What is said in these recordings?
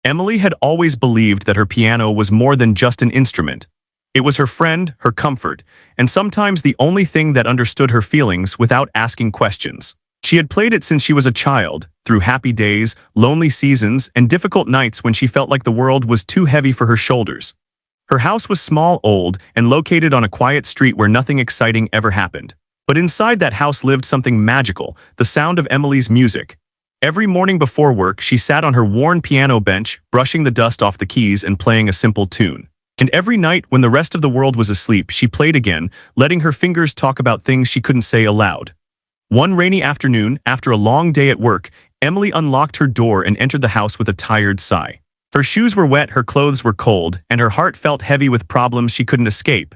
Emily had always believed that her piano was more than just an instrument. It was her friend, her comfort, and sometimes the only thing that understood her feelings without asking questions. She had played it since she was a child, through happy days, lonely seasons, and difficult nights when she felt like the world was too heavy for her shoulders. Her house was small, old, and located on a quiet street where nothing exciting ever happened. But inside that house lived something magical, the sound of Emily's music. Every morning before work, she sat on her worn piano bench, brushing the dust off the keys and playing a simple tune. And every night, when the rest of the world was asleep, she played again, letting her fingers talk about things she couldn't say aloud. One rainy afternoon, after a long day at work, Emily unlocked her door and entered the house with a tired sigh. Her shoes were wet, her clothes were cold, and her heart felt heavy with problems she couldn't escape.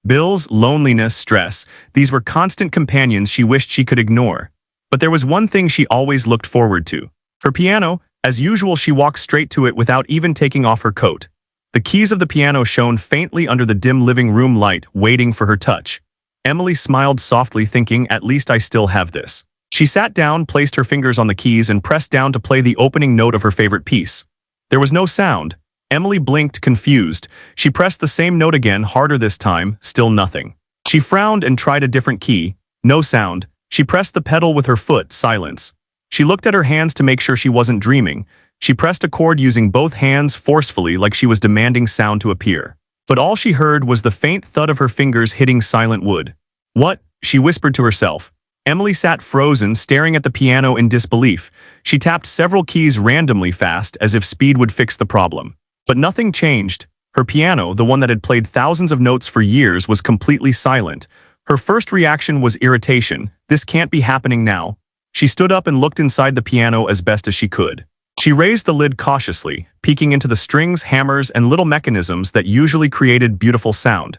Bills, loneliness, stress, these were constant companions she wished she could ignore. But there was one thing she always looked forward to. Her piano. As usual, she walked straight to it without even taking off her coat. The keys of the piano shone faintly under the dim living room light, waiting for her touch. Emily smiled softly, thinking, at least I still have this. She sat down, placed her fingers on the keys, and pressed down to play the opening note of her favorite piece. There was no sound. Emily blinked, confused. She pressed the same note again, harder this time, still nothing. She frowned and tried a different key. No sound. She pressed the pedal with her foot, silence. She looked at her hands to make sure she wasn't dreaming. She pressed a chord using both hands forcefully, like she was demanding sound to appear. But all she heard was the faint thud of her fingers hitting silent wood. What? She whispered to herself. Emily sat frozen, staring at the piano in disbelief. She tapped several keys randomly fast, as if speed would fix the problem. But nothing changed. Her piano, the one that had played thousands of notes for years, was completely silent. Her first reaction was irritation. This can't be happening now. She stood up and looked inside the piano as best as she could. She raised the lid cautiously, peeking into the strings, hammers, and little mechanisms that usually created beautiful sound.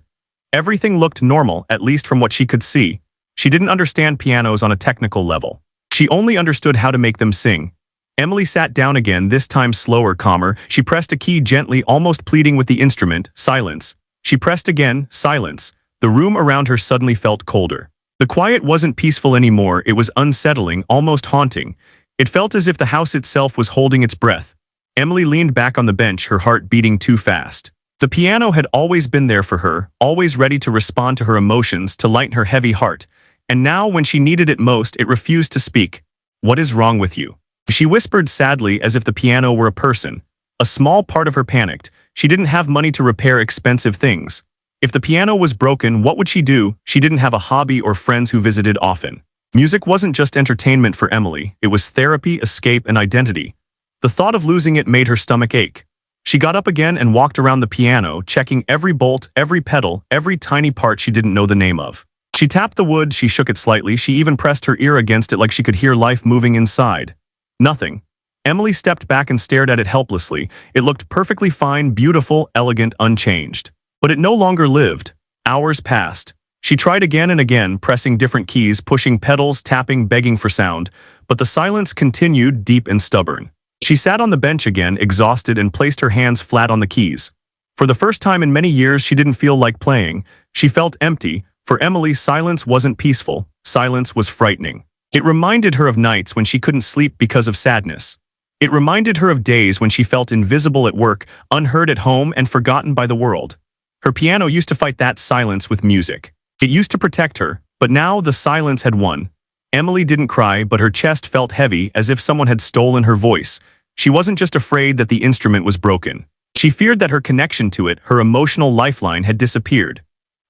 Everything looked normal, at least from what she could see. She didn't understand pianos on a technical level. She only understood how to make them sing. Emily sat down again, this time slower, calmer. She pressed a key gently, almost pleading with the instrument. Silence. She pressed again. Silence. The room around her suddenly felt colder. The quiet wasn't peaceful anymore, it was unsettling, almost haunting. It felt as if the house itself was holding its breath. Emily leaned back on the bench, her heart beating too fast. The piano had always been there for her, always ready to respond to her emotions, to lighten her heavy heart. And now, when she needed it most, it refused to speak. What is wrong with you? She whispered sadly, as if the piano were a person. A small part of her panicked. She didn't have money to repair expensive things. If the piano was broken, what would she do? She didn't have a hobby or friends who visited often. Music wasn't just entertainment for Emily, it was therapy, escape, and identity. The thought of losing it made her stomach ache. She got up again and walked around the piano, checking every bolt, every pedal, every tiny part she didn't know the name of. She tapped the wood, she shook it slightly, she even pressed her ear against it like she could hear life moving inside. Nothing. Emily stepped back and stared at it helplessly. It looked perfectly fine, beautiful, elegant, unchanged. But it no longer lived. Hours passed. She tried again and again, pressing different keys, pushing pedals, tapping, begging for sound. But the silence continued, deep and stubborn. She sat on the bench again, exhausted, and placed her hands flat on the keys. For the first time in many years, she didn't feel like playing. She felt empty. For Emily, silence wasn't peaceful. Silence was frightening. It reminded her of nights when she couldn't sleep because of sadness. It reminded her of days when she felt invisible at work, unheard at home, and forgotten by the world. Her piano used to fight that silence with music. It used to protect her, but now the silence had won. Emily didn't cry, but her chest felt heavy, as if someone had stolen her voice. She wasn't just afraid that the instrument was broken. She feared that her connection to it, her emotional lifeline, had disappeared.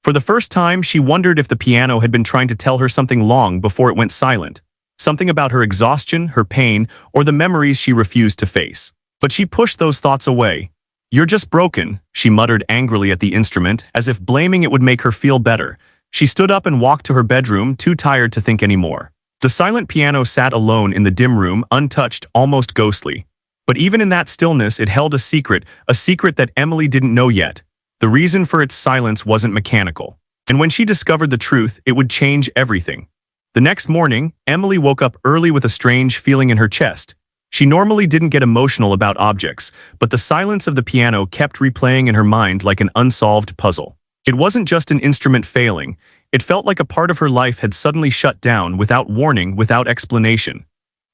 For the first time, she wondered if the piano had been trying to tell her something long before it went silent. Something about her exhaustion, her pain, or the memories she refused to face. But she pushed those thoughts away. "You're just broken," she muttered angrily at the instrument, as if blaming it would make her feel better. She stood up and walked to her bedroom, too tired to think anymore. The silent piano sat alone in the dim room, untouched, almost ghostly. But even in that stillness, it held a secret that Emily didn't know yet. The reason for its silence wasn't mechanical. And when she discovered the truth, it would change everything. The next morning, Emily woke up early with a strange feeling in her chest. She normally didn't get emotional about objects, but the silence of the piano kept replaying in her mind like an unsolved puzzle. It wasn't just an instrument failing. It felt like a part of her life had suddenly shut down without warning, without explanation.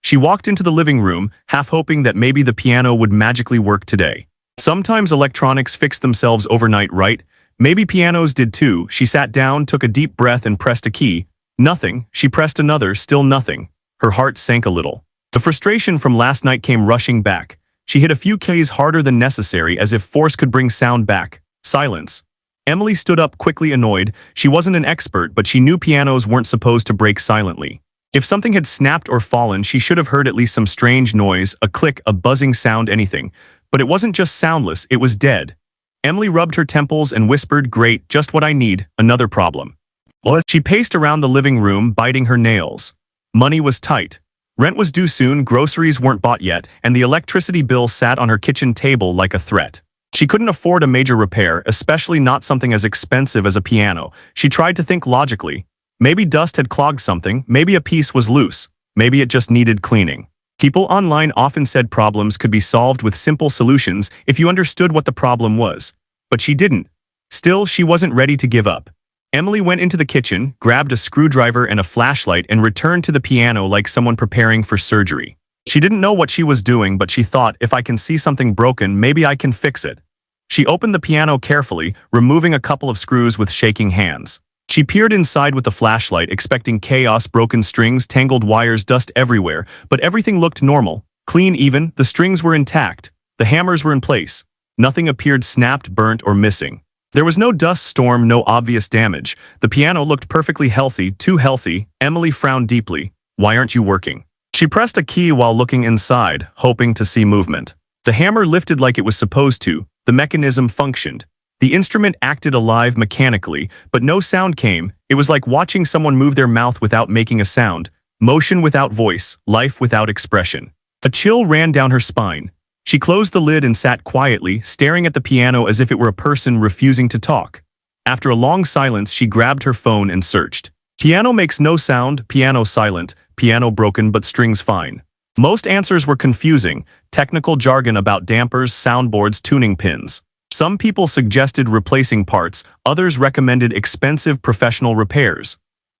She walked into the living room, half hoping that maybe the piano would magically work today. Sometimes electronics fix themselves overnight, right? Maybe pianos did too. She sat down, took a deep breath and pressed a key. Nothing. She pressed another, still nothing. Her heart sank a little. The frustration from last night came rushing back. She hit a few keys harder than necessary, as if force could bring sound back. Silence. Emily stood up quickly, annoyed. She wasn't an expert, but she knew pianos weren't supposed to break silently. If something had snapped or fallen, she should have heard at least some strange noise, a click, a buzzing sound, anything. But it wasn't just soundless, it was dead. Emily rubbed her temples and whispered, "Great, just what I need, another problem." She paced around the living room, biting her nails. Money was tight. Rent was due soon, groceries weren't bought yet, and the electricity bill sat on her kitchen table like a threat. She couldn't afford a major repair, especially not something as expensive as a piano. She tried to think logically. Maybe dust had clogged something, maybe a piece was loose, maybe it just needed cleaning. People online often said problems could be solved with simple solutions if you understood what the problem was. But she didn't. Still, she wasn't ready to give up. Emily went into the kitchen, grabbed a screwdriver and a flashlight, and returned to the piano like someone preparing for surgery. She didn't know what she was doing, but she thought, if I can see something broken, maybe I can fix it. She opened the piano carefully, removing a couple of screws with shaking hands. She peered inside with the flashlight, expecting chaos, broken strings, tangled wires, dust everywhere, but everything looked normal, clean even, the strings were intact, the hammers were in place. Nothing appeared snapped, burnt, or missing. There was no dust storm, no obvious damage. The piano looked perfectly healthy, too healthy. Emily frowned deeply. "Why aren't you working?" She pressed a key while looking inside, hoping to see movement. The hammer lifted like it was supposed to. The mechanism functioned. The instrument acted alive mechanically, but no sound came. It was like watching someone move their mouth without making a sound, motion without voice, life without expression. A chill ran down her spine. She closed the lid and sat quietly, staring at the piano as if it were a person refusing to talk. After a long silence, she grabbed her phone and searched. Piano makes no sound, piano silent, piano broken but strings fine. Most answers were confusing, technical jargon about dampers, soundboards, tuning pins. Some people suggested replacing parts, others recommended expensive professional repairs.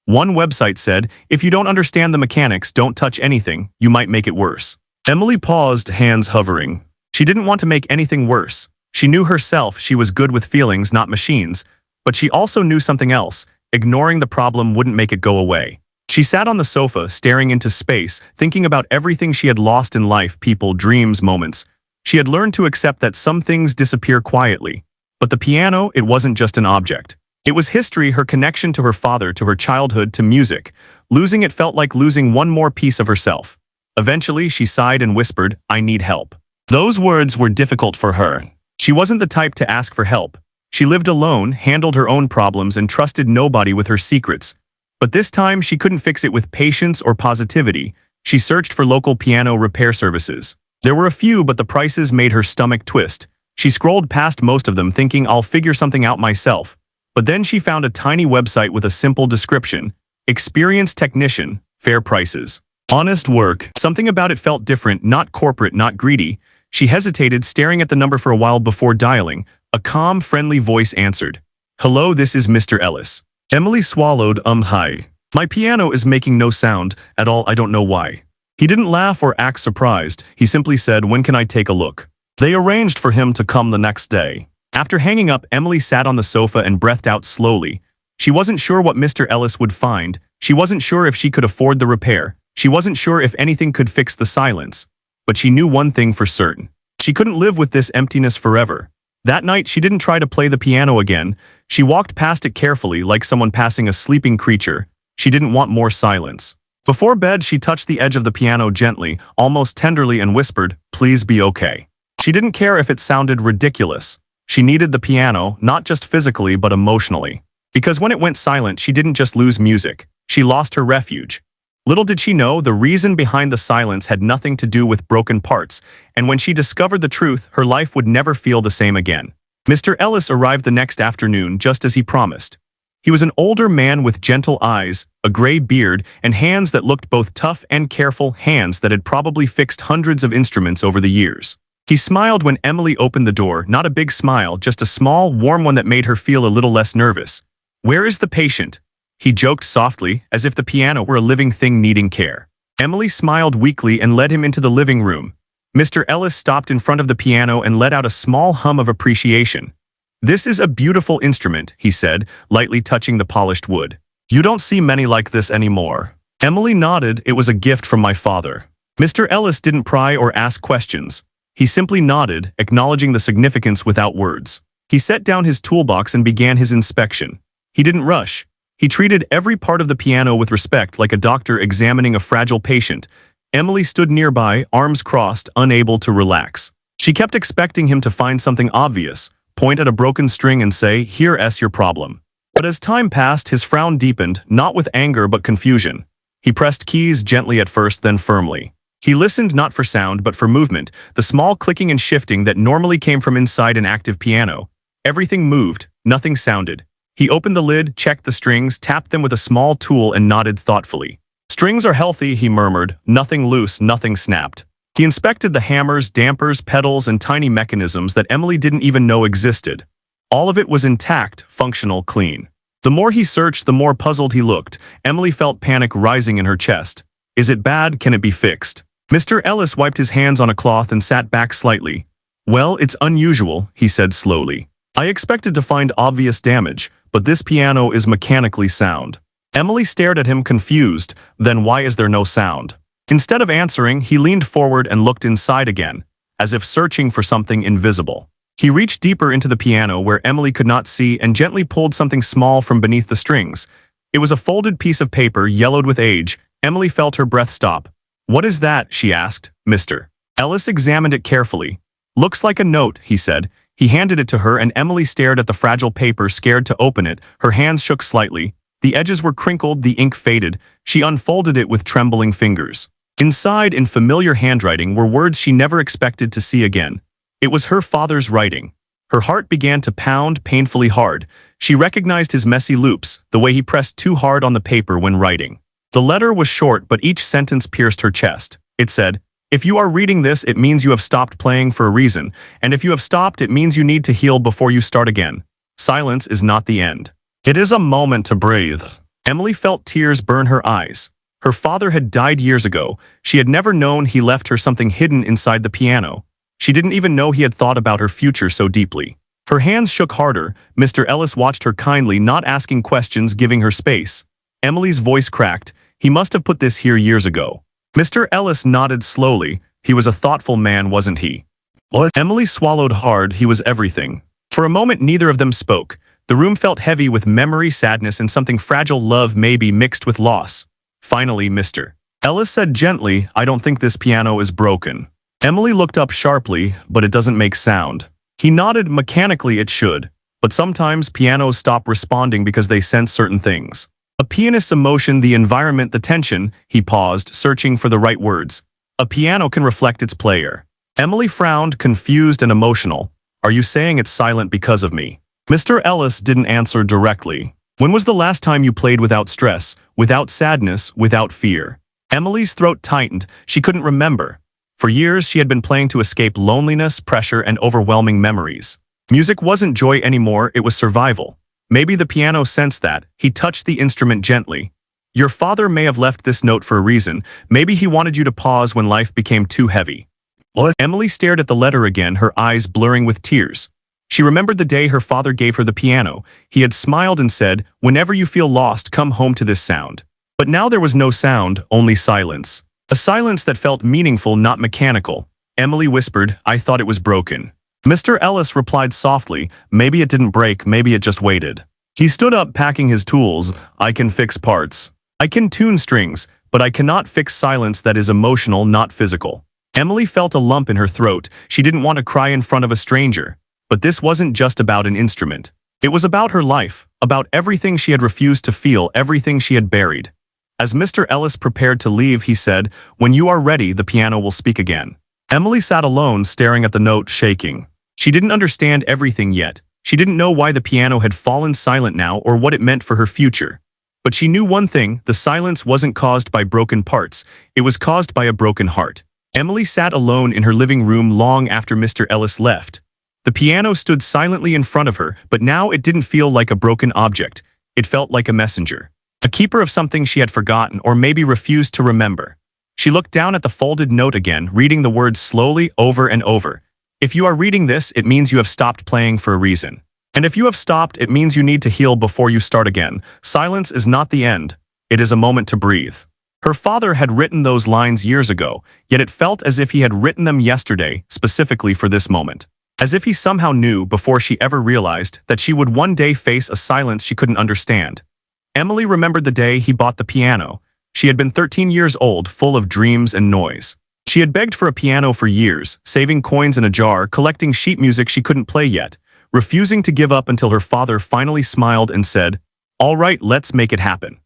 One website said, "If you don't understand the mechanics, don't touch anything, you might make it worse." Emily paused, hands hovering. She didn't want to make anything worse. She knew herself she was good with feelings, not machines, but she also knew something else. Ignoring the problem wouldn't make it go away. She sat on the sofa, staring into space, thinking about everything she had lost in life, people, dreams, moments. She had learned to accept that some things disappear quietly. But the piano, it wasn't just an object. It was history, her connection to her father, to her childhood, to music. Losing it felt like losing one more piece of herself. Eventually, she sighed and whispered, "I need help." Those words were difficult for her. She wasn't the type to ask for help. She lived alone, handled her own problems, and trusted nobody with her secrets. But this time, she couldn't fix it with patience or positivity. She searched for local piano repair services. There were a few, but the prices made her stomach twist. She scrolled past most of them, thinking, "I'll figure something out myself." But then she found a tiny website with a simple description: experienced technician, fair prices. Honest work. Something about it felt different, not corporate, not greedy. She hesitated, staring at the number for a while before dialing. A calm, friendly voice answered. "Hello, this is Mr. Ellis." Emily swallowed, hi. "My piano is making no sound at all, I don't know why." He didn't laugh or act surprised. He simply said, "When can I take a look?" They arranged for him to come the next day. After hanging up, Emily sat on the sofa and breathed out slowly. She wasn't sure what Mr. Ellis would find. She wasn't sure if she could afford the repair. She wasn't sure if anything could fix the silence. But she knew one thing for certain. She couldn't live with this emptiness forever. That night, she didn't try to play the piano again. She walked past it carefully, like someone passing a sleeping creature. She didn't want more silence. Before bed, she touched the edge of the piano gently, almost tenderly, and whispered, "Please be okay." She didn't care if it sounded ridiculous. She needed the piano, not just physically but emotionally. Because when it went silent, she didn't just lose music. She lost her refuge. Little did she know, the reason behind the silence had nothing to do with broken parts, and when she discovered the truth, her life would never feel the same again. Mr. Ellis arrived the next afternoon, just as he promised. He was an older man with gentle eyes, a gray beard, and hands that looked both tough and careful, hands that had probably fixed hundreds of instruments over the years. He smiled when Emily opened the door, not a big smile, just a small, warm one that made her feel a little less nervous. "Where is the patient?" He joked softly, as if the piano were a living thing needing care. Emily smiled weakly and led him into the living room. Mr. Ellis stopped in front of the piano and let out a small hum of appreciation. "This is a beautiful instrument," he said, lightly touching the polished wood. "You don't see many like this anymore." Emily nodded. "It was a gift from my father." Mr. Ellis didn't pry or ask questions. He simply nodded, acknowledging the significance without words. He set down his toolbox and began his inspection. He didn't rush. He treated every part of the piano with respect, like a doctor examining a fragile patient. Emily stood nearby, arms crossed, unable to relax. She kept expecting him to find something obvious, point at a broken string and say, "Here's your problem." But as time passed, his frown deepened, not with anger but confusion. He pressed keys gently at first, then firmly. He listened not for sound but for movement, the small clicking and shifting that normally came from inside an active piano. Everything moved, nothing sounded. He opened the lid, checked the strings, tapped them with a small tool and nodded thoughtfully. "Strings are healthy," he murmured. "Nothing loose, nothing snapped." He inspected the hammers, dampers, pedals, and tiny mechanisms that Emily didn't even know existed. All of it was intact, functional, clean. The more he searched, the more puzzled he looked. Emily felt panic rising in her chest. Is it bad? Can it be fixed? Mr. Ellis wiped his hands on a cloth and sat back slightly. "Well, it's unusual," he said slowly. "I expected to find obvious damage, but this piano is mechanically sound." Emily stared at him confused. "Then why is there no sound?" Instead of answering, he leaned forward and looked inside again, as if searching for something invisible. He reached deeper into the piano where Emily could not see and gently pulled something small from beneath the strings. It was a folded piece of paper, yellowed with age. Emily felt her breath stop. "What is that?" she asked. Mr. Ellis examined it carefully. "Looks like a note," he said. He handed it to her and Emily stared at the fragile paper, scared to open it. Her hands shook slightly. The edges were crinkled, the ink faded. She unfolded it with trembling fingers. Inside, in familiar handwriting, were words she never expected to see again. It was her father's writing. Her heart began to pound painfully hard. She recognized his messy loops, the way he pressed too hard on the paper when writing. The letter was short, but each sentence pierced her chest. It said, "If you are reading this, it means you have stopped playing for a reason, and if you have stopped, it means you need to heal before you start again. Silence is not the end. It is a moment to breathe." Emily felt tears burn her eyes. Her father had died years ago. She had never known he left her something hidden inside the piano. She didn't even know he had thought about her future so deeply. Her hands shook harder. Mr. Ellis watched her kindly, not asking questions, giving her space. Emily's voice cracked. "He must have put this here years ago." Mr. Ellis nodded slowly. He was a thoughtful man, wasn't he? What? Emily swallowed hard. He was everything. For a moment, neither of them spoke. The room felt heavy with memory, sadness, and something fragile, love maybe mixed with loss. Finally, Mr. Ellis said gently, "I don't think this piano is broken." Emily looked up sharply, "But it doesn't make sound." He nodded. "Mechanically it should. But sometimes pianos stop responding because they sense certain things. A pianist's emotion, the environment, the tension." He paused, searching for the right words. "A piano can reflect its player." Emily frowned, confused and emotional. "Are you saying it's silent because of me?" Mr. Ellis didn't answer directly. "When was the last time you played without stress, without sadness, without fear?" Emily's throat tightened. She couldn't remember. For years, she had been playing to escape loneliness, pressure, and overwhelming memories. Music wasn't joy anymore, it was survival. Maybe the piano sensed that. He touched the instrument gently. "Your father may have left this note for a reason. Maybe he wanted you to pause when life became too heavy." What? Emily stared at the letter again, her eyes blurring with tears. She remembered the day her father gave her the piano. He had smiled and said, "Whenever you feel lost, come home to this sound." But now there was no sound, only silence. A silence that felt meaningful, not mechanical. Emily whispered, "I thought it was broken." Mr. Ellis replied softly, "Maybe it didn't break, maybe it just waited." He stood up, packing his tools. "I can fix parts. I can tune strings, but I cannot fix silence that is emotional, not physical." Emily felt a lump in her throat. She didn't want to cry in front of a stranger. But this wasn't just about an instrument. It was about her life, about everything she had refused to feel, everything she had buried. As Mr. Ellis prepared to leave, he said, "When you are ready, the piano will speak again." Emily sat alone, staring at the note, shaking. She didn't understand everything yet. She didn't know why the piano had fallen silent now or what it meant for her future. But she knew one thing: the silence wasn't caused by broken parts. It was caused by a broken heart. Emily sat alone in her living room long after Mr. Ellis left. The piano stood silently in front of her, but now it didn't feel like a broken object. It felt like a messenger. A keeper of something she had forgotten or maybe refused to remember. She looked down at the folded note again, reading the words slowly over and over. If you are reading this, it means you have stopped playing for a reason. And if you have stopped, it means you need to heal before you start again. Silence is not the end. It is a moment to breathe. Her father had written those lines years ago, yet it felt as if he had written them yesterday, specifically for this moment. As if he somehow knew before she ever realized that she would one day face a silence she couldn't understand. Emily remembered the day he bought the piano. She had been 13 years old, full of dreams and noise. She had begged for a piano for years, saving coins in a jar, collecting sheet music she couldn't play yet, refusing to give up until her father finally smiled and said, "All right, let's make it happen."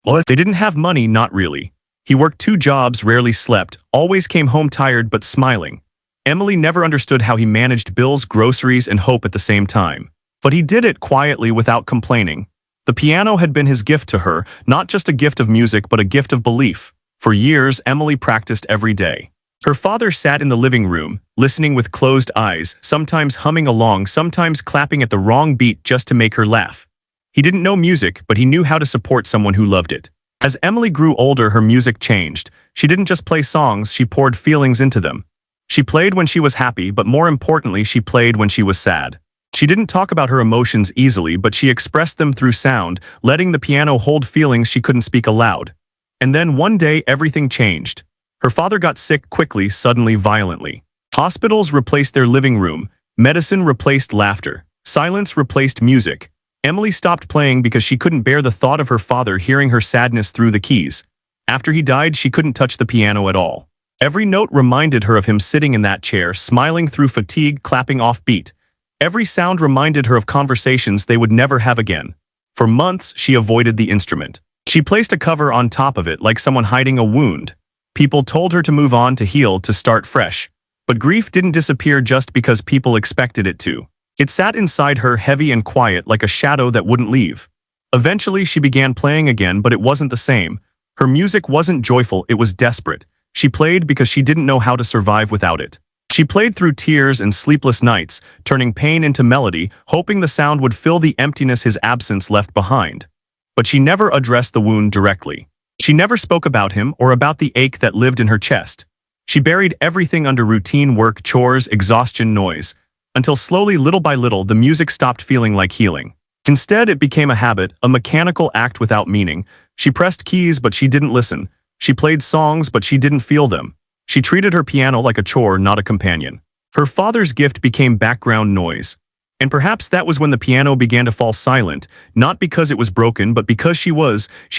Well, they didn't have money, not really. He worked 2 jobs, rarely slept, always came home tired but smiling. Emily never understood how he managed bills, groceries, and hope at the same time. But he did it quietly without complaining. The piano had been his gift to her, not just a gift of music but a gift of belief. For years, Emily practiced every day. Her father sat in the living room, listening with closed eyes, sometimes humming along, sometimes clapping at the wrong beat just to make her laugh. He didn't know music, but he knew how to support someone who loved it. As Emily grew older, her music changed. She didn't just play songs, she poured feelings into them. She played when she was happy, but more importantly, she played when she was sad. She didn't talk about her emotions easily, but she expressed them through sound, letting the piano hold feelings she couldn't speak aloud. And then one day, everything changed. Her father got sick quickly, suddenly, violently. Hospitals replaced their living room. Medicine replaced laughter. Silence replaced music. Emily stopped playing because she couldn't bear the thought of her father hearing her sadness through the keys. After he died, she couldn't touch the piano at all. Every note reminded her of him sitting in that chair, smiling through fatigue, clapping off beat. Every sound reminded her of conversations they would never have again. For months, she avoided the instrument. She placed a cover on top of it like someone hiding a wound. People told her to move on, to heal, to start fresh. But grief didn't disappear just because people expected it to. It sat inside her, heavy and quiet, like a shadow that wouldn't leave. Eventually, she began playing again, but it wasn't the same. Her music wasn't joyful, it was desperate. She played because she didn't know how to survive without it. She played through tears and sleepless nights, turning pain into melody, hoping the sound would fill the emptiness his absence left behind. But she never addressed the wound directly. She never spoke about him or about the ache that lived in her chest. She buried everything under routine work, chores, exhaustion, noise, until slowly, little by little, the music stopped feeling like healing. Instead, it became a habit, a mechanical act without meaning. She pressed keys, but she didn't listen. She played songs, but she didn't feel them. She treated her piano like a chore, not a companion. Her father's gift became background noise. And perhaps that was when the piano began to fall silent, not because it was broken, but because she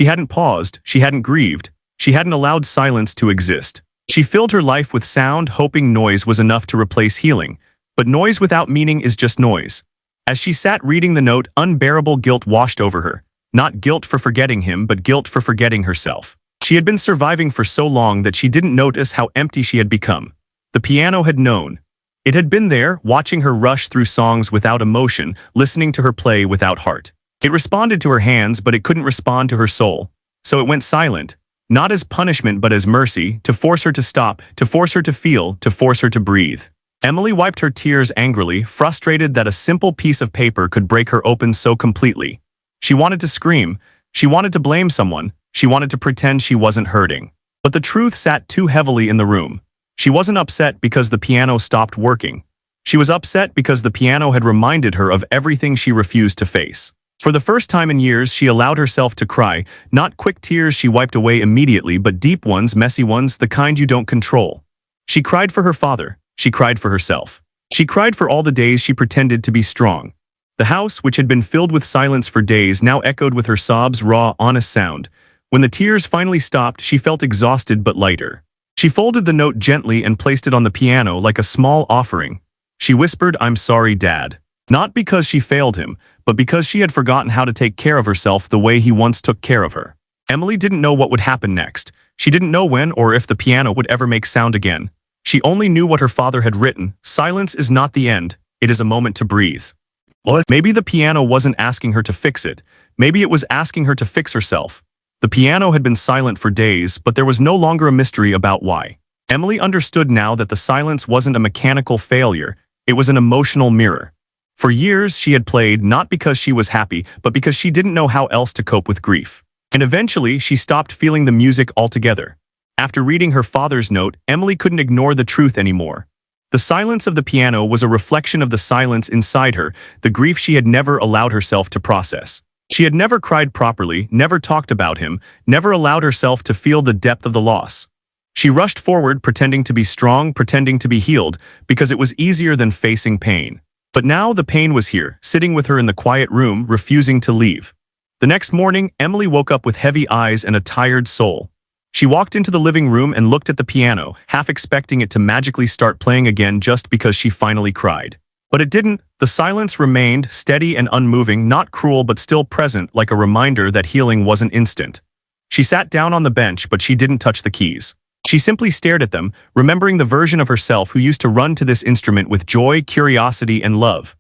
hadn't paused, she hadn't grieved, she hadn't allowed silence to exist. She filled her life with sound, hoping noise was enough to replace healing. But noise without meaning is just noise. As she sat reading the note, unbearable guilt washed over her. Not guilt for forgetting him, but guilt for forgetting herself. She had been surviving for so long that she didn't notice how empty she had become. The piano had known. It had been there, watching her rush through songs without emotion, listening to her play without heart. It responded to her hands, but it couldn't respond to her soul. So it went silent, not as punishment but as mercy, to force her to stop, to force her to feel, to force her to breathe. Emily wiped her tears angrily, frustrated that a simple piece of paper could break her open so completely. She wanted to scream. She wanted to blame someone. She wanted to pretend she wasn't hurting. But the truth sat too heavily in the room. She wasn't upset because the piano stopped working. She was upset because the piano had reminded her of everything she refused to face. For the first time in years, she allowed herself to cry, not quick tears she wiped away immediately, but deep ones, messy ones, the kind you don't control. She cried for her father. She cried for herself. She cried for all the days she pretended to be strong. The house, which had been filled with silence for days, now echoed with her sobs, raw, honest sound. When the tears finally stopped, she felt exhausted but lighter. She folded the note gently and placed it on the piano like a small offering. She whispered, "I'm sorry, Dad." Not because she failed him, but because she had forgotten how to take care of herself the way he once took care of her. Emily didn't know what would happen next. She didn't know when or if the piano would ever make sound again. She only knew what her father had written: silence is not the end, it is a moment to breathe. Maybe the piano wasn't asking her to fix it. Maybe it was asking her to fix herself. The piano had been silent for days, but there was no longer a mystery about why. Emily understood now that the silence wasn't a mechanical failure, it was an emotional mirror. For years, she had played not because she was happy, but because she didn't know how else to cope with grief. And eventually, she stopped feeling the music altogether. After reading her father's note, Emily couldn't ignore the truth anymore. The silence of the piano was a reflection of the silence inside her, the grief she had never allowed herself to process. She had never cried properly, never talked about him, never allowed herself to feel the depth of the loss. She rushed forward, pretending to be strong, pretending to be healed, because it was easier than facing pain. But now the pain was here, sitting with her in the quiet room, refusing to leave. The next morning, Emily woke up with heavy eyes and a tired soul. She walked into the living room and looked at the piano, half expecting it to magically start playing again just because she finally cried. But it didn't. The silence remained, steady and unmoving, not cruel but still present, like a reminder that healing wasn't instant. She sat down on the bench, but she didn't touch the keys. She simply stared at them, remembering the version of herself who used to run to this instrument with joy, curiosity, and love.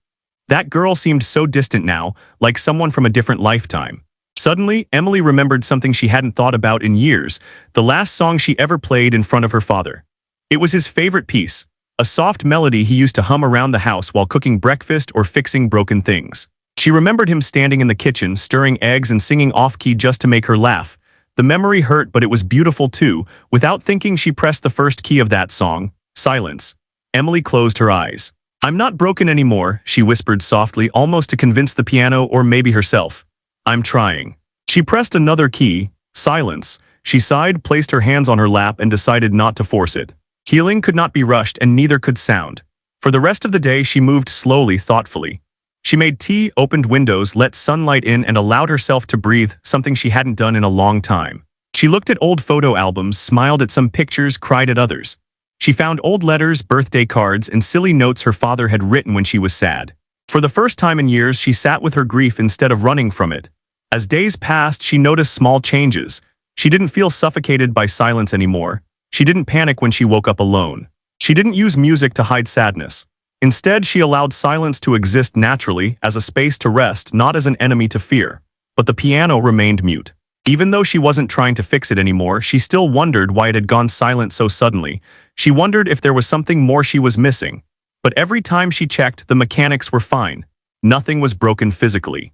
That girl seemed so distant now, like someone from a different lifetime. Suddenly, Emily remembered something she hadn't thought about in years, the last song she ever played in front of her father. It was his favorite piece, a soft melody he used to hum around the house while cooking breakfast or fixing broken things. She remembered him standing in the kitchen, stirring eggs and singing off-key just to make her laugh. The memory hurt, but it was beautiful too. Without thinking, she pressed the first key of that song, silence. Emily closed her eyes. "I'm not broken anymore," she whispered softly, almost to convince the piano or maybe herself. "I'm trying." She pressed another key, silence. She sighed, placed her hands on her lap, and decided not to force it. Healing could not be rushed, and neither could sound. For the rest of the day, she moved slowly, thoughtfully. She made tea, opened windows, let sunlight in, and allowed herself to breathe, something she hadn't done in a long time. She looked at old photo albums, smiled at some pictures, cried at others. She found old letters, birthday cards, and silly notes her father had written when she was sad. For the first time in years, she sat with her grief instead of running from it. As days passed, she noticed small changes. She didn't feel suffocated by silence anymore. She didn't panic when she woke up alone. She didn't use music to hide sadness. Instead, she allowed silence to exist naturally, as a space to rest, not as an enemy to fear. But the piano remained mute. Even though she wasn't trying to fix it anymore, she still wondered why it had gone silent so suddenly. She wondered if there was something more she was missing. But every time she checked, the mechanics were fine. Nothing was broken physically.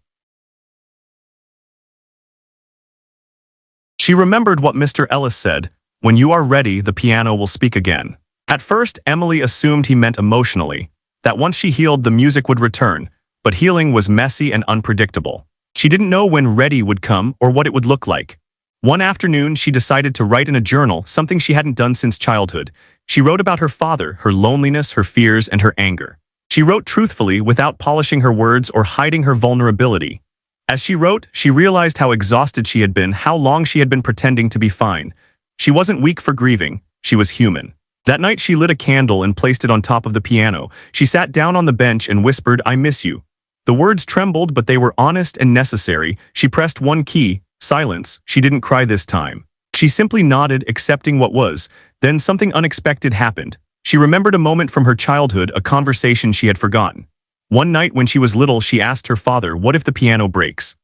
She remembered what Mr. Ellis said, "When you are ready, the piano will speak again." At first, Emily assumed he meant emotionally, that once she healed, the music would return, but healing was messy and unpredictable. She didn't know when ready would come or what it would look like. One afternoon, she decided to write in a journal, something she hadn't done since childhood. She wrote about her father, her loneliness, her fears, and her anger. She wrote truthfully, without polishing her words or hiding her vulnerability. As she wrote, she realized how exhausted she had been, how long she had been pretending to be fine. She wasn't weak for grieving, she was human. That night, she lit a candle and placed it on top of the piano. She sat down on the bench and whispered, "I miss you." The words trembled, but they were honest and necessary. She pressed one key, silence. She didn't cry this time. She simply nodded, accepting what was. Then something unexpected happened. She remembered a moment from her childhood, a conversation she had forgotten. One night when she was little, she asked her father, "What if the piano breaks?"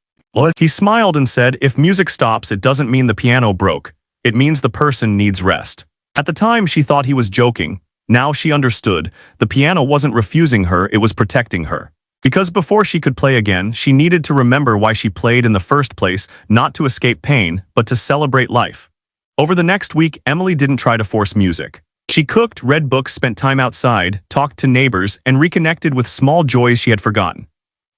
He smiled and said, "If music stops, it doesn't mean the piano broke. It means the person needs rest." At the time, she thought he was joking. Now she understood. The piano wasn't refusing her, it was protecting her. Because before she could play again, she needed to remember why she played in the first place, not to escape pain, but to celebrate life. Over the next week, Emily didn't try to force music. She cooked, read books, spent time outside, talked to neighbors, and reconnected with small joys she had forgotten.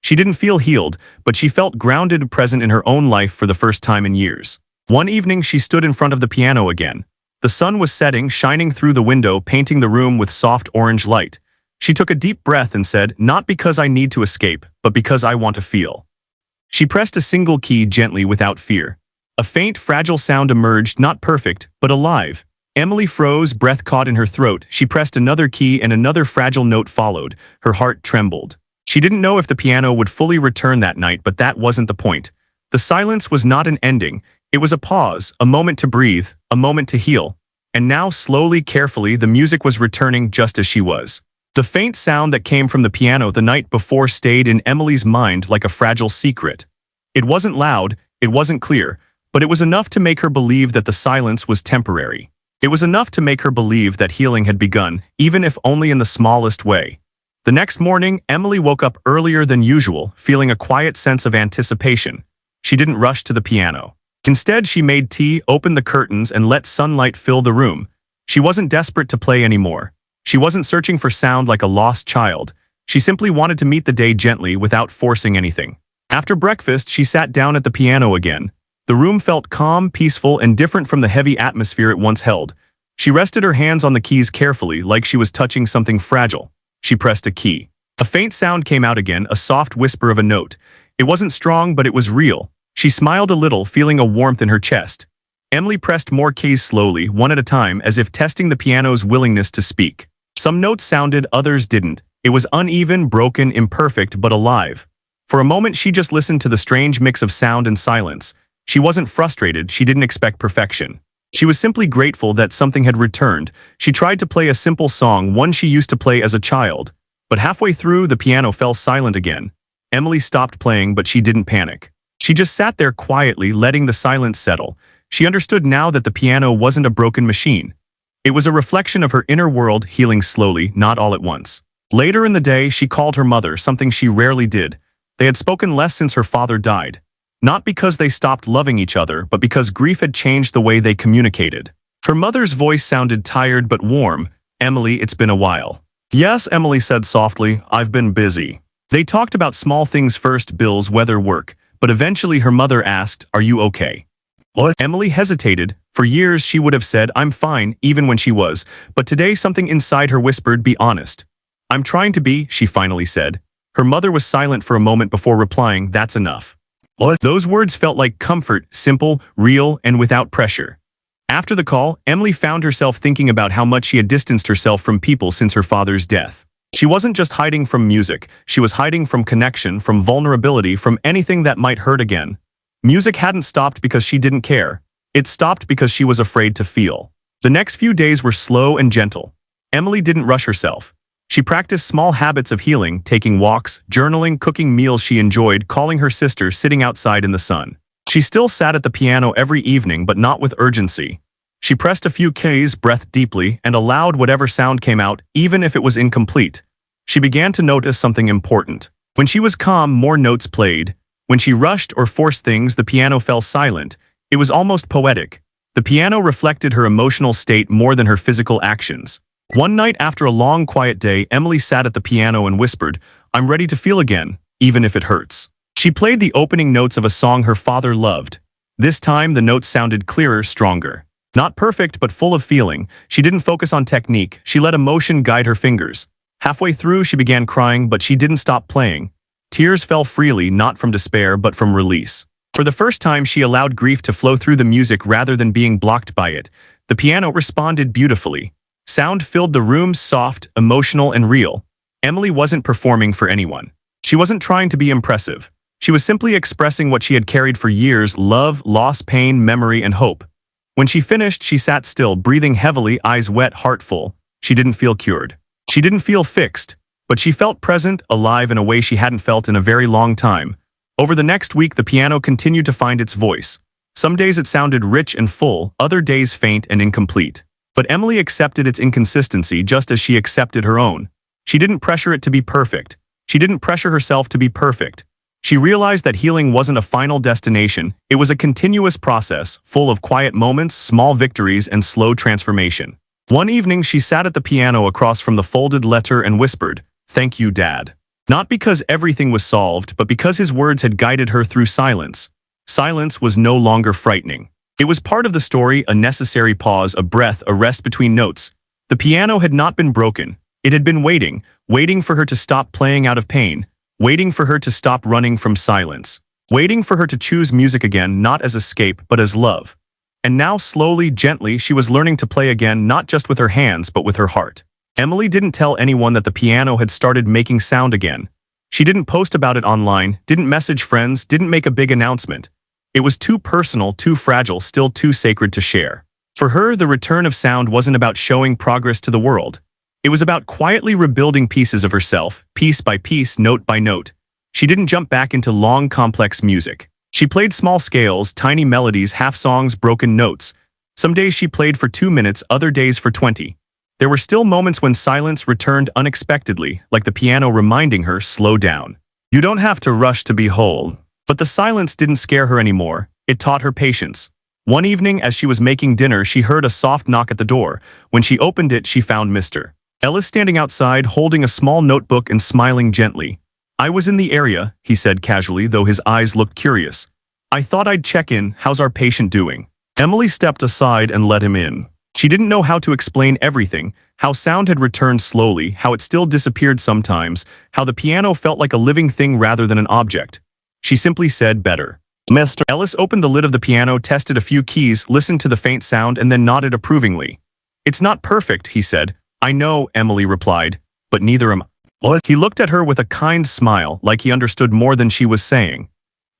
She didn't feel healed, but she felt grounded, present in her own life for the first time in years. One evening, she stood in front of the piano again. The sun was setting, shining through the window, painting the room with soft orange light. She took a deep breath and said, "Not because I need to escape, but because I want to feel." She pressed a single key gently without fear. A faint, fragile sound emerged, not perfect, but alive. Emily froze, breath caught in her throat. She pressed another key and another fragile note followed. Her heart trembled. She didn't know if the piano would fully return that night, but that wasn't the point. The silence was not an ending. It was a pause, a moment to breathe, a moment to heal. And now, slowly, carefully, the music was returning just as she was. The faint sound that came from the piano the night before stayed in Emily's mind like a fragile secret. It wasn't loud, it wasn't clear, but it was enough to make her believe that the silence was temporary. It was enough to make her believe that healing had begun, even if only in the smallest way. The next morning, Emily woke up earlier than usual, feeling a quiet sense of anticipation. She didn't rush to the piano. Instead, she made tea, opened the curtains, and let sunlight fill the room. She wasn't desperate to play anymore. She wasn't searching for sound like a lost child. She simply wanted to meet the day gently without forcing anything. After breakfast, she sat down at the piano again. The room felt calm, peaceful, and different from the heavy atmosphere it once held. She rested her hands on the keys carefully, like she was touching something fragile. She pressed a key. A faint sound came out again, a soft whisper of a note. It wasn't strong, but it was real. She smiled a little, feeling a warmth in her chest. Emily pressed more keys slowly, one at a time, as if testing the piano's willingness to speak. Some notes sounded, others didn't. It was uneven, broken, imperfect, but alive. For a moment, she just listened to the strange mix of sound and silence. She wasn't frustrated, she didn't expect perfection. She was simply grateful that something had returned. She tried to play a simple song, one she used to play as a child. But halfway through, the piano fell silent again. Emily stopped playing, but she didn't panic. She just sat there quietly, letting the silence settle. She understood now that the piano wasn't a broken machine. It was a reflection of her inner world, healing slowly, not all at once. Later in the day, she called her mother, something she rarely did. They had spoken less since her father died. Not because they stopped loving each other, but because grief had changed the way they communicated. Her mother's voice sounded tired but warm. "Emily, it's been a while." "Yes," Emily said softly, "I've been busy." They talked about small things first, bills, weather, work. But eventually her mother asked, "Are you okay?" What? Emily hesitated. For years she would have said, "I'm fine," even when she was. But today something inside her whispered, "Be honest." "I'm trying to be," she finally said. Her mother was silent for a moment before replying, "That's enough." What? Those words felt like comfort, simple, real, and without pressure. After the call, Emily found herself thinking about how much she had distanced herself from people since her father's death. She wasn't just hiding from music, she was hiding from connection, from vulnerability, from anything that might hurt again. Music hadn't stopped because she didn't care. It stopped because she was afraid to feel. The next few days were slow and gentle. Emily didn't rush herself. She practiced small habits of healing, taking walks, journaling, cooking meals she enjoyed, calling her sister, sitting outside in the sun. She still sat at the piano every evening, but not with urgency. She pressed a few keys, breathed deeply, and allowed whatever sound came out, even if it was incomplete. She began to notice something important. When she was calm, more notes played. When she rushed or forced things, the piano fell silent. It was almost poetic. The piano reflected her emotional state more than her physical actions. One night after a long, quiet day, Emily sat at the piano and whispered, "I'm ready to feel again, even if it hurts." She played the opening notes of a song her father loved. This time, the notes sounded clearer, stronger. Not perfect, but full of feeling. She didn't focus on technique. She let emotion guide her fingers. Halfway through, she began crying, but she didn't stop playing. Tears fell freely, not from despair, but from release. For the first time, she allowed grief to flow through the music rather than being blocked by it. The piano responded beautifully. Sound filled the room, soft, emotional, and real. Emily wasn't performing for anyone. She wasn't trying to be impressive. She was simply expressing what she had carried for years: love, loss, pain, memory, and hope. When she finished, she sat still, breathing heavily, eyes wet, heart full. She didn't feel cured. She didn't feel fixed, but she felt present, alive in a way she hadn't felt in a very long time. Over the next week, the piano continued to find its voice. Some days it sounded rich and full, other days faint and incomplete. But Emily accepted its inconsistency just as she accepted her own. She didn't pressure it to be perfect. She didn't pressure herself to be perfect. She realized that healing wasn't a final destination. It was a continuous process, full of quiet moments, small victories, and slow transformation. One evening, she sat at the piano across from the folded letter and whispered, "Thank you, Dad." Not because everything was solved, but because his words had guided her through silence. Silence was no longer frightening. It was part of the story, a necessary pause, a breath, a rest between notes. The piano had not been broken. It had been waiting, waiting for her to stop playing out of pain, waiting for her to stop running from silence, waiting for her to choose music again, not as escape, but as love. And now, slowly, gently, she was learning to play again, not just with her hands, but with her heart. Emily didn't tell anyone that the piano had started making sound again. She didn't post about it online, didn't message friends, didn't make a big announcement. It was too personal, too fragile, still too sacred to share. For her, the return of sound wasn't about showing progress to the world. It was about quietly rebuilding pieces of herself, piece by piece, note by note. She didn't jump back into long, complex music. She played small scales, tiny melodies, half songs, broken notes. Some days she played for 2 minutes, other days for 20. There were still moments when silence returned unexpectedly, like the piano reminding her, "Slow down. You don't have to rush to be whole." But the silence didn't scare her anymore. It taught her patience. One evening, as she was making dinner, she heard a soft knock at the door. When she opened it, she found Mr. Ellis standing outside, holding a small notebook and smiling gently. "I was in the area," he said casually, though his eyes looked curious. "I thought I'd check in. How's our patient doing?" Emily stepped aside and let him in. She didn't know how to explain everything, how sound had returned slowly, how it still disappeared sometimes, how the piano felt like a living thing rather than an object. She simply said, "Better." Mr. Ellis opened the lid of the piano, tested a few keys, listened to the faint sound, and then nodded approvingly. "It's not perfect," he said. "I know," Emily replied, "but neither am I." He looked at her with a kind smile, like he understood more than she was saying.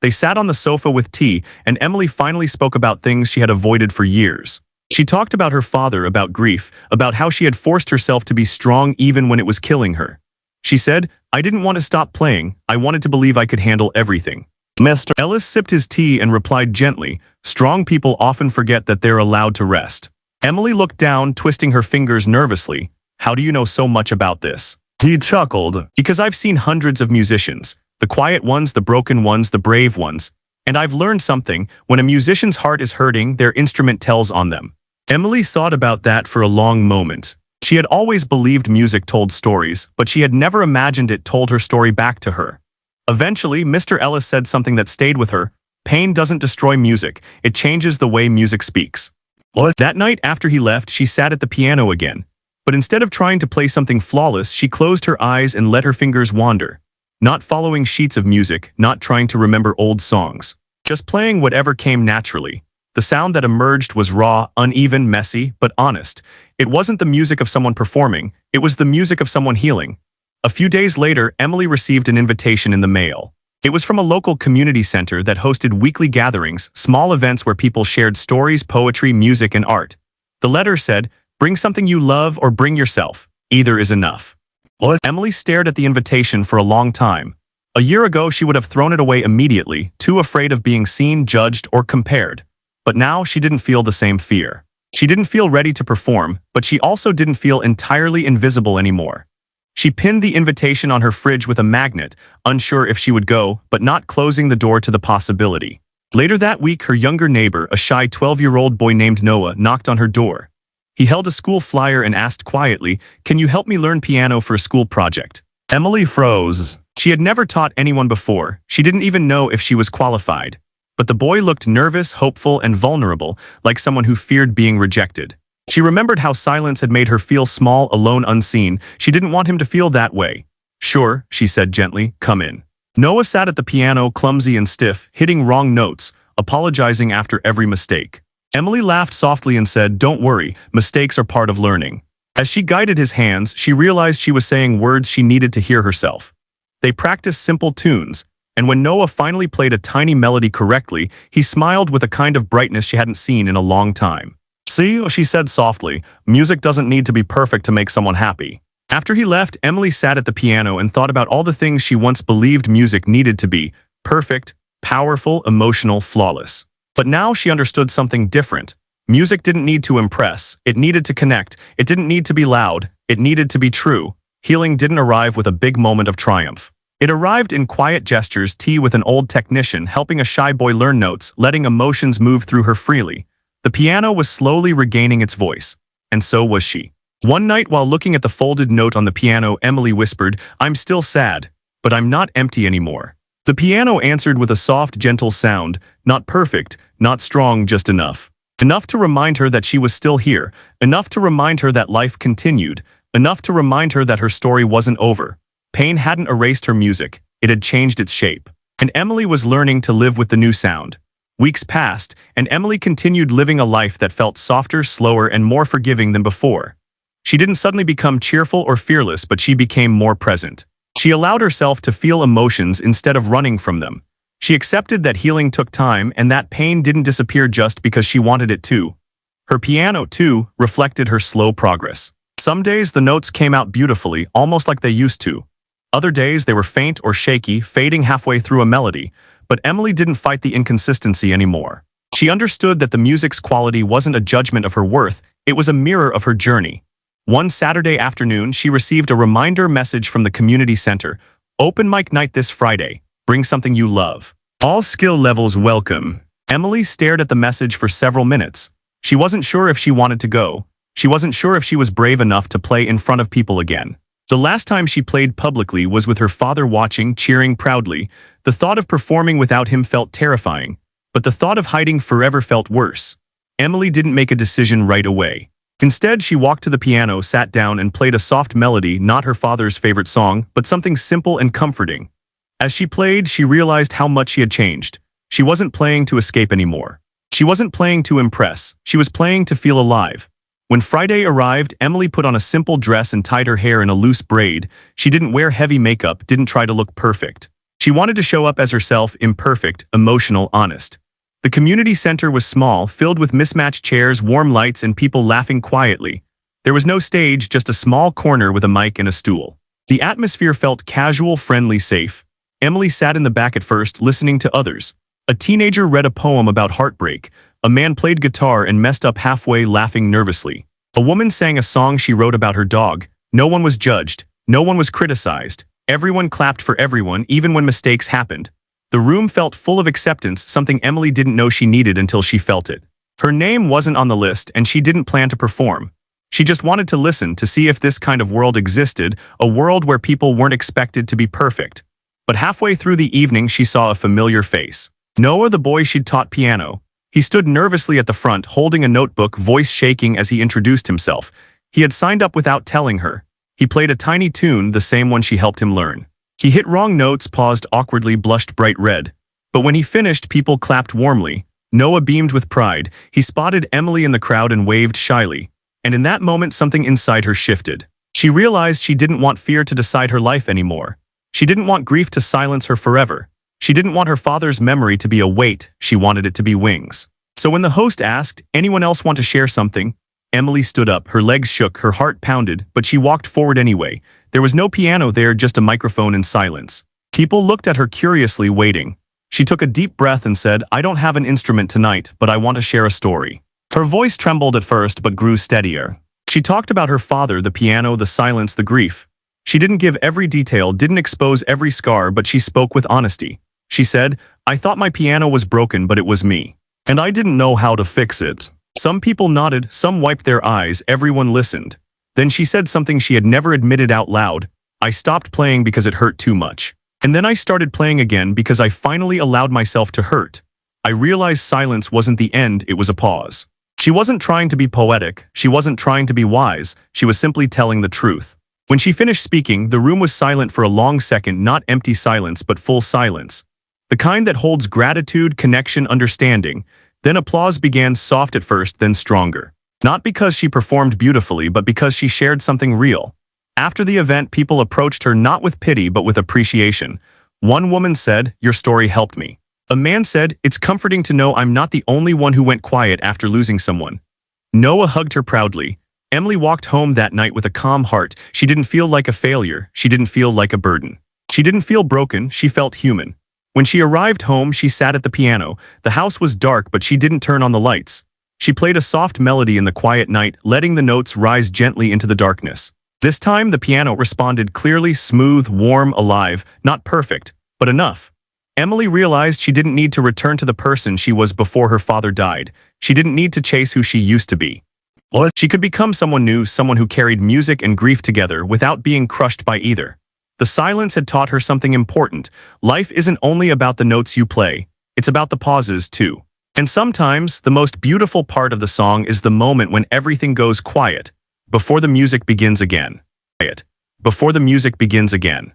They sat on the sofa with tea, and Emily finally spoke about things she had avoided for years. She talked about her father, about grief, about how she had forced herself to be strong even when it was killing her. She said, "I didn't want to stop playing. I wanted to believe I could handle everything." Mr. Ellis sipped his tea and replied gently, "Strong people often forget that they're allowed to rest." Emily looked down, twisting her fingers nervously. "How do you know so much about this?" He chuckled. "Because I've seen hundreds of musicians. The quiet ones, the broken ones, the brave ones. And I've learned something. When a musician's heart is hurting, their instrument tells on them." Emily thought about that for a long moment. She had always believed music told stories, but she had never imagined it told her story back to her. Eventually, Mr. Ellis said something that stayed with her. "Pain doesn't destroy music. It changes the way music speaks." That night after he left, she sat at the piano again. But instead of trying to play something flawless, she closed her eyes and let her fingers wander. Not following sheets of music, not trying to remember old songs. Just playing whatever came naturally. The sound that emerged was raw, uneven, messy, but honest. It wasn't the music of someone performing, it was the music of someone healing. A few days later, Emily received an invitation in the mail. It was from a local community center that hosted weekly gatherings, small events where people shared stories, poetry, music, and art. The letter said, "Bring something you love or bring yourself. Either is enough." Emily stared at the invitation for a long time. A year ago, she would have thrown it away immediately, too afraid of being seen, judged, or compared. But now she didn't feel the same fear. She didn't feel ready to perform, but she also didn't feel entirely invisible anymore. She pinned the invitation on her fridge with a magnet, unsure if she would go, but not closing the door to the possibility. Later that week, her younger neighbor, a shy 12-year-old boy named Noah, knocked on her door. He held a school flyer and asked quietly, "Can you help me learn piano for a school project?" Emily froze. She had never taught anyone before. She didn't even know if she was qualified. But the boy looked nervous, hopeful, and vulnerable, like someone who feared being rejected. She remembered how silence had made her feel small, alone, unseen. She didn't want him to feel that way. "Sure," she said gently, "come in." Noah sat at the piano, clumsy and stiff, hitting wrong notes, apologizing after every mistake. Emily laughed softly and said, "Don't worry, mistakes are part of learning." As she guided his hands, she realized she was saying words she needed to hear herself. They practiced simple tunes, and when Noah finally played a tiny melody correctly, he smiled with a kind of brightness she hadn't seen in a long time. "See," she said softly, "music doesn't need to be perfect to make someone happy." After he left, Emily sat at the piano and thought about all the things she once believed music needed to be: perfect, powerful, emotional, flawless. But now she understood something different. Music didn't need to impress, it needed to connect. It didn't need to be loud, it needed to be true. Healing didn't arrive with a big moment of triumph. It arrived in quiet gestures, tea with an old technician, helping a shy boy learn notes, letting emotions move through her freely. The piano was slowly regaining its voice. And so was she. One night, while looking at the folded note on the piano, Emily whispered, "I'm still sad, but I'm not empty anymore." The piano answered with a soft, gentle sound, not perfect, not strong, just enough. Enough to remind her that she was still here, enough to remind her that life continued, enough to remind her that her story wasn't over. Pain hadn't erased her music, it had changed its shape. And Emily was learning to live with the new sound. Weeks passed, and Emily continued living a life that felt softer, slower, and more forgiving than before. She didn't suddenly become cheerful or fearless, but she became more present. She allowed herself to feel emotions instead of running from them. She accepted that healing took time and that pain didn't disappear just because she wanted it to. Her piano, too, reflected her slow progress. Some days the notes came out beautifully, almost like they used to. Other days they were faint or shaky, fading halfway through a melody. But Emily didn't fight the inconsistency anymore. She understood that the music's quality wasn't a judgment of her worth, it was a mirror of her journey. One Saturday afternoon, she received a reminder message from the community center. "Open mic night this Friday. Bring something you love. All skill levels welcome." Emily stared at the message for several minutes. She wasn't sure if she wanted to go. She wasn't sure if she was brave enough to play in front of people again. The last time she played publicly was with her father watching, cheering proudly. The thought of performing without him felt terrifying, but the thought of hiding forever felt worse. Emily didn't make a decision right away. Instead, she walked to the piano, sat down, and played a soft melody, not her father's favorite song, but something simple and comforting. As she played, she realized how much she had changed. She wasn't playing to escape anymore. She wasn't playing to impress. She was playing to feel alive. When Friday arrived, Emily put on a simple dress and tied her hair in a loose braid. She didn't wear heavy makeup, didn't try to look perfect. She wanted to show up as herself, imperfect, emotional, honest. The community center was small, filled with mismatched chairs, warm lights, and people laughing quietly. There was no stage, just a small corner with a mic and a stool. The atmosphere felt casual, friendly, safe. Emily sat in the back at first, listening to others. A teenager read a poem about heartbreak. A man played guitar and messed up halfway, laughing nervously. A woman sang a song she wrote about her dog. No one was judged. No one was criticized. Everyone clapped for everyone, even when mistakes happened. The room felt full of acceptance, something Emily didn't know she needed until she felt it. Her name wasn't on the list, and she didn't plan to perform. She just wanted to listen, to see if this kind of world existed, a world where people weren't expected to be perfect. But halfway through the evening, she saw a familiar face. Noah, the boy she'd taught piano. He stood nervously at the front, holding a notebook, voice shaking as he introduced himself. He had signed up without telling her. He played a tiny tune, the same one she helped him learn. He hit wrong notes, paused awkwardly, blushed bright red. But when he finished, people clapped warmly. Noah beamed with pride. He spotted Emily in the crowd and waved shyly. And in that moment, something inside her shifted. She realized she didn't want fear to decide her life anymore. She didn't want grief to silence her forever. She didn't want her father's memory to be a weight, she wanted it to be wings. So when the host asked, "Anyone else want to share something?" Emily stood up, her legs shook, her heart pounded, but she walked forward anyway. There was no piano there, just a microphone and silence. People looked at her curiously, waiting. She took a deep breath and said, "I don't have an instrument tonight, but I want to share a story." Her voice trembled at first but grew steadier. She talked about her father, the piano, the silence, the grief. She didn't give every detail, didn't expose every scar, but she spoke with honesty. She said, "I thought my piano was broken, but it was me. And I didn't know how to fix it." Some people nodded, some wiped their eyes, everyone listened. Then she said something she had never admitted out loud. "I stopped playing because it hurt too much. And then I started playing again because I finally allowed myself to hurt. I realized silence wasn't the end, it was a pause." She wasn't trying to be poetic, she wasn't trying to be wise, she was simply telling the truth. When she finished speaking, the room was silent for a long second, not empty silence, but full silence. The kind that holds gratitude, connection, understanding. Then applause began, soft at first, then stronger. Not because she performed beautifully, but because she shared something real. After the event, people approached her not with pity, but with appreciation. One woman said, "Your story helped me." A man said, "It's comforting to know I'm not the only one who went quiet after losing someone." Noah hugged her proudly. Emily walked home that night with a calm heart. She didn't feel like a failure. She didn't feel like a burden. She didn't feel broken. She felt human. When she arrived home, she sat at the piano. The house was dark, but she didn't turn on the lights. She played a soft melody in the quiet night, letting the notes rise gently into the darkness. This time, the piano responded clearly, smooth, warm, alive, not perfect, but enough. Emily realized she didn't need to return to the person she was before her father died. She didn't need to chase who she used to be. She could become someone new, someone who carried music and grief together without being crushed by either. The silence had taught her something important. Life isn't only about the notes you play, it's about the pauses too. And sometimes, the most beautiful part of the song is the moment when everything goes quiet, before the music begins again. Before the music begins again.